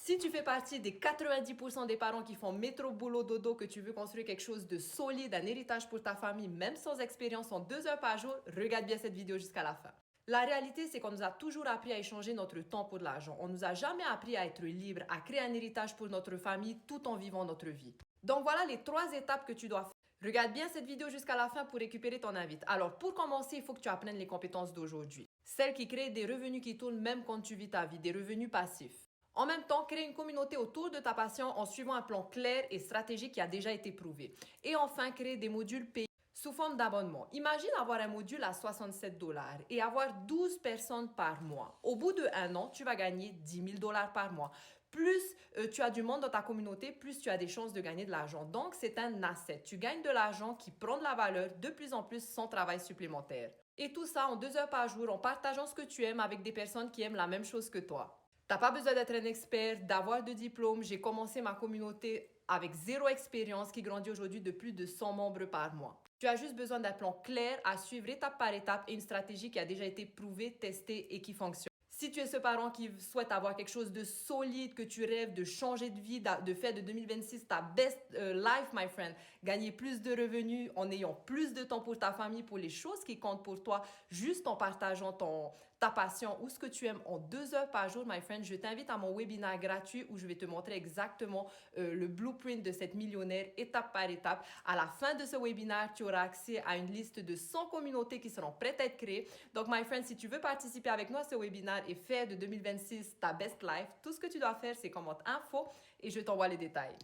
Si tu fais partie des 90% des parents qui font métro, boulot, dodo, que tu veux construire quelque chose de solide, un héritage pour ta famille, même sans expérience en 2 heures par jour, regarde bien cette vidéo jusqu'à la fin. La réalité, c'est qu'on nous a toujours appris à échanger notre temps pour de l'argent. On nous a jamais appris à être libre, à créer un héritage pour notre famille tout en vivant notre vie. Donc voilà les 3 étapes que tu dois faire. Regarde bien cette vidéo jusqu'à la fin pour récupérer ton invite. Alors pour commencer, il faut que tu apprennes les compétences d'aujourd'hui. Celles qui créent des revenus qui tournent même quand tu vis ta vie, des revenus passifs. En même temps, crée une communauté autour de ta passion en suivant un plan clair et stratégique qui a déjà été prouvé. Et enfin, crée des modules payés sous forme d'abonnement. Imagine avoir un module à 67 dollars et avoir 12 personnes par mois. Au bout d'1 an, tu vas gagner 10 000 dollars par mois. Plus tu as du monde dans ta communauté, plus tu as des chances de gagner de l'argent. Donc, c'est un asset. Tu gagnes de l'argent qui prend de la valeur de plus en plus sans travail supplémentaire. Et tout ça en 2 heures par jour en partageant ce que tu aimes avec des personnes qui aiment la même chose que toi. T'as pas besoin d'être un expert, d'avoir de diplôme. J'ai commencé ma communauté avec 0 expérience qui grandit aujourd'hui de plus de 100 membres par mois. Tu as juste besoin d'un plan clair à suivre étape par étape et une stratégie qui a déjà été prouvée, testée et qui fonctionne. Si tu es ce parent qui souhaite avoir quelque chose de solide, que tu rêves de changer de vie, de faire de 2026 ta best life, my friend, gagner plus de revenus en ayant plus de temps pour ta famille, pour les choses qui comptent pour toi, juste en partageant ta passion ou ce que tu aimes en 2 heures par jour, my friend, je t'invite à mon webinaire gratuit où je vais te montrer exactement le blueprint de cette millionnaire étape par étape. À la fin de ce webinaire, tu auras accès à une liste de 100 communautés qui seront prêtes à être créées. Donc, my friend, si tu veux participer avec moi à ce webinaire et faire de 2026 ta best life, tout ce que tu dois faire, c'est commente info et je t'envoie les détails.